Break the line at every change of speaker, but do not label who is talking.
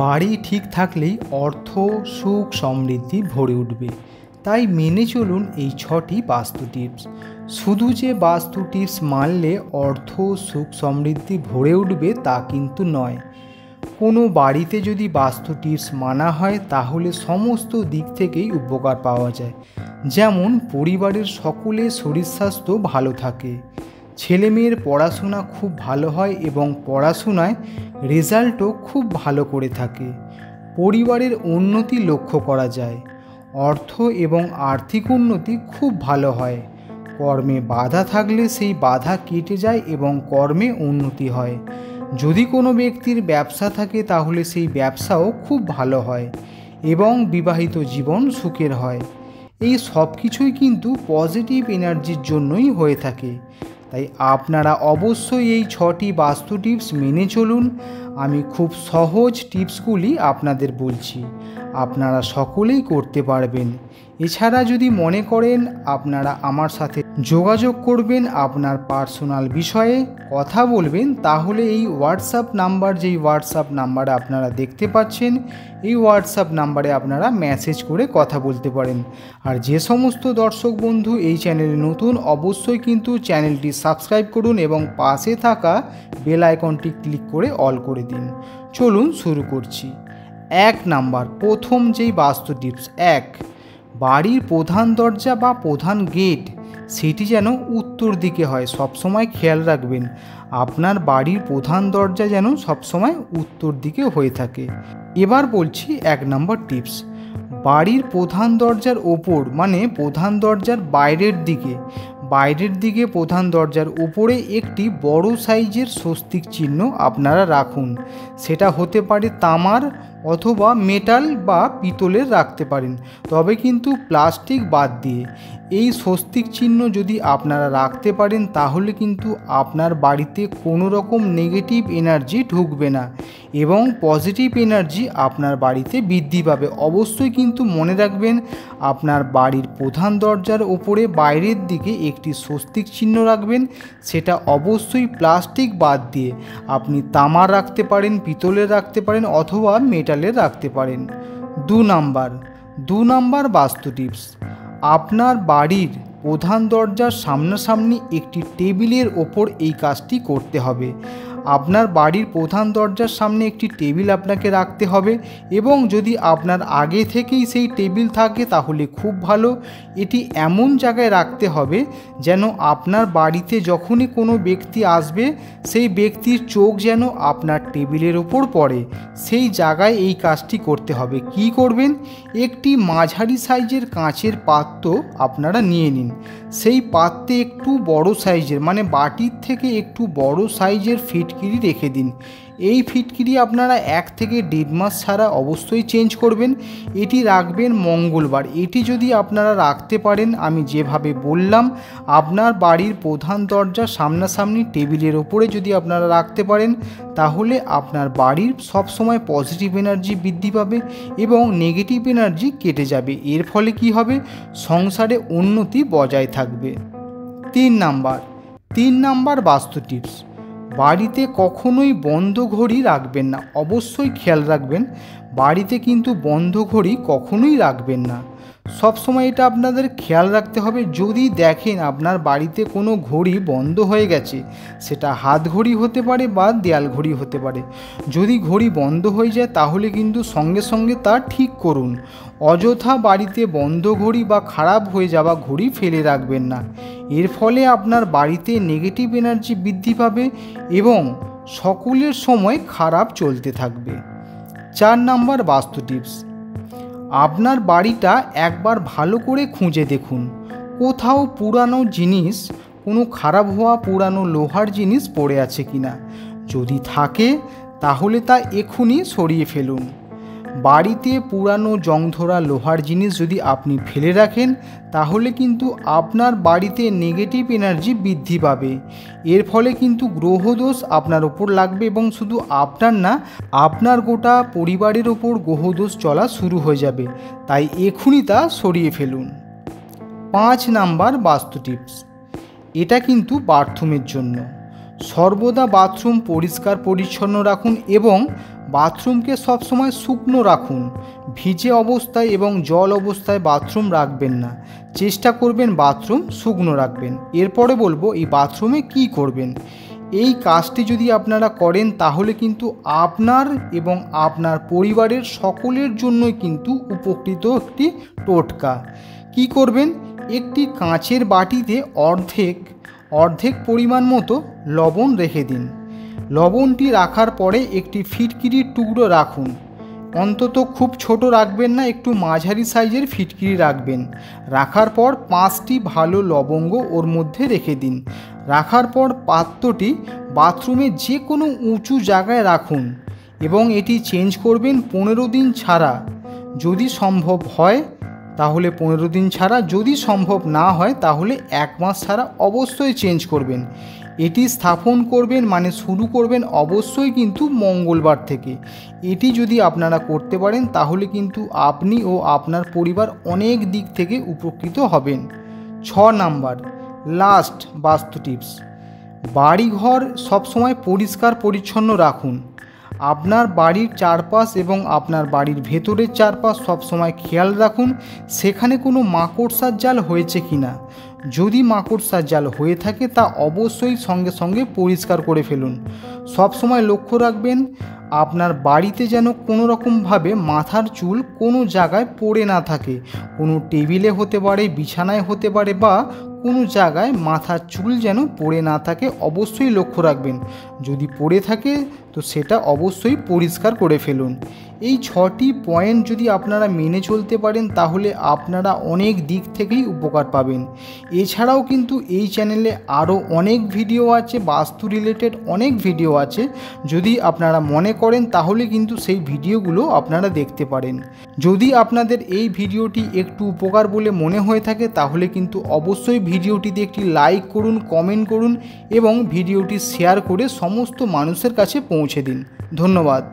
বাড়ি ঠিক থাকলেই অর্থ, সুখ, সমৃদ্ধি ভরে উঠবে। তাই মেনে চলুন এই 6টি বাস্তু টিপস। শুধু যে বাস্তু টিপস মানলে অর্থ, সুখ, সমৃদ্ধি ভরে উঠবে তা কিন্তু নয়। কোনো বাড়িতে যদি বাস্তু টিপস মানা হয় তাহলে সমস্ত দিক থেকেই উপকার পাওয়া যায়। যেমন পরিবারের সকলের শরীর স্বাস্থ্য ভালো থাকে, ছেলেমেয়ের পড়াশোনা খুব ভালো হয় এবং পড়াশোনায় রেজাল্টও খুব ভালো করে থাকে, পরিবারের উন্নতি লক্ষ্য করা যায়, অর্থ এবং আর্থিক উন্নতি খুব ভালো হয়, কর্মে বাধা থাকলে সেই বাধা কেটে যায় এবং কর্মে উন্নতি হয়। যদি কোনো ব্যক্তির ব্যবসা থাকে তাহলে সেই ব্যবসাও খুব ভালো হয় এবং বিবাহিত জীবন সুখের হয়। এই সব কিছুই কিন্তু পজিটিভ এনার্জির জন্যই হয়ে থাকে। তাই আপনারা অবশ্যই এই 6টি বাস্তু টিপস মেনে চলুন। আমি খুব সহজ টিপসগুলি আপনাদের বলছি, আপনারা সকলেই করতে পারবেন। এছাড়া যদি মনে করেন আপনারা আমার সাথে যোগাযোগ করবেন, আপনার পার্সোনাল বিষয়ে কথা বলবেন, তাহলে এই হোয়াটসঅ্যাপ নাম্বার, যেই হোয়াটসঅ্যাপ নাম্বারে আপনারা দেখতে পাচ্ছেন, এই হোয়াটসঅ্যাপ নাম্বারে আপনারা মেসেজ করে কথা বলতে পারেন। আর যে সমস্ত দর্শক বন্ধু এই চ্যানেলে নতুন, অবশ্যই কিন্তু চ্যানেলটি সাবস্ক্রাইব করুন এবং পাশে থাকা বেল আইকনটি ক্লিক করে অল করে দিন। চলুন শুরু করছি। 1 নাম্বার, প্রথম যেই বাস্তু টিপস। 1, বাড়ির প্রধান দরজা বা প্রধান গেট সেটি যেন উত্তর দিকে হয়। সবসময় খেয়াল রাখবেন আপনার বাড়ির প্রধান দরজা যেন সবসময় উত্তর দিকে হয়ে থাকে। এবার বলছি 1 নাম্বার টিপস। বাড়ির প্রধান দরজার ওপর, মানে প্রধান দরজার বাইরের দিকে প্রধান দরজার উপরে একটি বড় সাইজের স্বস্তিক চিহ্ন আপনারা রাখুন। সেটা হতে পারে তামার অথবা মেটাল বা পিতলের রাখতে পারেন, তবে কিন্তু প্লাস্টিক বাদ দিয়ে। এই স্বস্তিক চিহ্ন যদি আপনারা রাখতে পারেন তাহলে কিন্তু আপনার বাড়িতে কোনো রকম নেগেটিভ এনার্জি ঢুকবে না এবং পজিটিভ এনার্জি আপনার বাড়িতে বৃদ্ধি পাবে। অবশ্যই কিন্তু মনে রাখবেন আপনার বাড়ির প্রধান দরজার ওপরে বাইরের দিকে একটি স্বস্তিক চিহ্ন রাখবেন। সেটা অবশ্যই প্লাস্টিক বাদ দিয়ে। আপনি তামার রাখতে পারেন, পিতলের রাখতে পারেন অথবা মেটালের রাখতে পারেন। 2 নাম্বার বাস্তু টিপস। আপনার বাড়ির প্রধান দরজার সামনাসামনি একটি টেবিলের ওপর এই কাজটি করতে হবে। আপনার বাড়ির প্রধান দরজার সামনে একটি টেবিল আপনাকে রাখতে হবে এবং যদি আপনার আগে থেকেই সেই টেবিল থাকে তাহলে খুব ভালো। এটি এমন জায়গায় রাখতে হবে যেন আপনার বাড়িতে যখনই কোনো ব্যক্তি আসবে সেই ব্যক্তির চোখ যেন আপনার টেবিলের ওপর পড়ে। সেই জায়গায় এই কাজটি করতে হবে। কি করবেন? একটি মাঝারি সাইজের কাঁচের পাত্র আপনারা নিয়ে নিন। সেই পাত্রে একটু বড় সাইজের, মানে বাটির থেকে একটু বড় সাইজের ফিটকিরি রেখে দিন। এই ফিটকিরি আপনারা 1 থেকে 1.5 মাস ছাড়া অবশ্যই চেঞ্জ করবেন। এটি রাখবেন মঙ্গলবার। এটি যদি আপনারা রাখতে পারেন, আমি যেভাবে বললাম, আপনার বাড়ির প্রধান দরজার সামনাসামনি টেবিলের ওপরে যদি আপনারা রাখতে পারেন তাহলে আপনার বাড়ির সবসময় পজিটিভ এনার্জি বৃদ্ধি পাবে এবং নেগেটিভ এনার্জি কেটে যাবে। এর ফলে কি হবে? সংসারে উন্নতি বজায় থাকবে। 3 নাম্বার বাস্তু টিপস। বাড়িতে কখনোই বন্ধ ঘড়ি রাখবেন না। অবশ্যই খেয়াল রাখবেন বাড়িতে কিন্তু বন্ধ ঘড়ি কখনোই রাখবেন না। সবসময় এটা আপনাদের খেয়াল রাখতে হবে। যদি দেখেন আপনার বাড়িতে কোনো ঘড়ি বন্ধ হয়ে গেছে, সেটা হাত ঘড়ি হতে পারে বা দেয়াল ঘড়ি হতে পারে, যদি ঘড়ি বন্ধ হয়ে যায় তাহলে কিন্তু সঙ্গে সঙ্গে তা ঠিক করুন। অযথা বাড়িতে বন্ধ ঘড়ি বা খারাপ হয়ে যাওয়া ঘড়ি ফেলে রাখবেন না। এর ফলে আপনার বাড়িতে নেগেটিভ এনার্জি বৃদ্ধি পাবে এবং সকলের সময় খারাপ চলতে থাকবে। 4 নাম্বার বাস্তু টিপস। আপনার বাড়িটা একবার ভালো করে খুঁজে দেখুন। কোথাও পুরানো জিনিস, কোনো খারাপ হওয়া পুরানো লোহার জিনিস পড়ে আছে কিনা। যদি থাকে তাহলে তা এক্ষুনি সরিয়ে ফেলুন। বাড়িতে পুরানো জংধরা লোহার জিনিস যদি আপনি ফেলে রাখেন তাহলে কিন্তু আপনার বাড়িতে নেগেটিভ এনার্জি বৃদ্ধি পাবে। এর ফলে কিন্তু গ্রহদোষ আপনার ওপর লাগবে এবং শুধু আপনার না, আপনার গোটা পরিবারের ওপর গ্রহদোষ চলা শুরু হয়ে যাবে। তাই এক্ষুনি তা সরিয়ে ফেলুন। 5 নাম্বার বাস্তু টিপস। এটা কিন্তু বাথরুমের জন্য। সর্বদা বাথরুম পরিষ্কার পরিচ্ছন্ন রাখুন এবং বাথরুমকে সবসময় শুকনো রাখুন। ভিজে অবস্থায় এবং জল অবস্থায় বাথরুম রাখবেন না, চেষ্টা করবেন বাথরুম শুকনো রাখবেন। এরপরে বলবো এই বাথরুমে কি করবেন। এই কাজটি যদি আপনারা করেন তাহলে কিন্তু আপনার এবং আপনার পরিবারের সকলের জন্যই কিন্তু উপকৃত একটি টোটকা। কি করবেন, একটি কাঁচের বাটিতে অর্ধেক পরিমাণ মতো লবণ রেখে দিন। লবণটি রাখার পরে একটি ফিটকিরির টুকরো রাখুন। অন্তত খুব ছোট রাখবেন না, একটু মাঝারি সাইজের ফিটকিরি রাখবেন। রাখার পর 5টি ভালো লবঙ্গ ওর মধ্যে রেখে দিন। রাখার পর পাত্রটি বাথরুমে যে কোনো উঁচু জায়গায় রাখুন এবং এটি চেঞ্জ করবেন 15 দিন ছাড়া। যদি সম্ভব হয় তাহলে 15 দিন ছাড়া, যদি সম্ভব না হয় তাহলে 1 মাস ছাড়া অবশ্যই চেঞ্জ করবেন। এটি স্থাপন করবেন মানে শুরু করবেন অবশ্যই কিন্তু মঙ্গলবার থেকে। এটি যদি আপনারা করতে পারেন তাহলে কিন্তু আপনি ও আপনার পরিবার অনেক দিক থেকে উপকৃত হবেন। 6 নাম্বার লাস্ট বাস্তু টিপস, বাড়িঘর সবসময় পরিষ্কার পরিচ্ছন্ন রাখুন। আপনার বাড়ির চারপাশ এবং আপনার বাড়ির ভেতরের চারপাশ সবসময় খেয়াল রাখুন সেখানে কোনো মাকড়সার জাল হয়েছে কিনা। যদি মাকড়সার জাল হয়ে থাকে তা অবশ্যই সঙ্গে সঙ্গে পরিষ্কার করে ফেলুন। সবসময় লক্ষ্য রাখবেন আপনার বাড়িতে যেন কোনো রকমভাবে মাথার চুল কোনো জায়গায় পড়ে না থাকে। কোনো টেবিলে হতে পারে, বিছানায় হতে পারে বা কোনো জায়গায় মাথার চুল যেন পড়ে না থাকে, অবশ্যই লক্ষ্য রাখবেন। যদি পড়ে থাকে তো সেটা অবশ্যই পরিষ্কার করে ফেলুন। এই 6টি পয়েন্ট যদি আপনারা মেনে চলতে পারেন তাহলে আপনারা অনেক দিক থেকেই উপকার পাবেন। এছাড়াও কিন্তু এই চ্যানেলে আরও অনেক ভিডিও আছে, বাস্তু রিলেটেড অনেক ভিডিও আছে। যদি আপনারা মনে করেন তাহলে কিন্তু সেই ভিডিওগুলো আপনারা দেখতে পারেন। যদি আপনাদের এই ভিডিওটি একটু উপকার বলে মনে হয়ে থাকে তাহলে কিন্তু অবশ্যই ভিডিওটিতে একটি লাইক করুন, কমেন্ট করুন এবং ভিডিওটি শেয়ার করে সমস্ত মানুষের কাছে পৌঁছে দিন। ধন্যবাদ।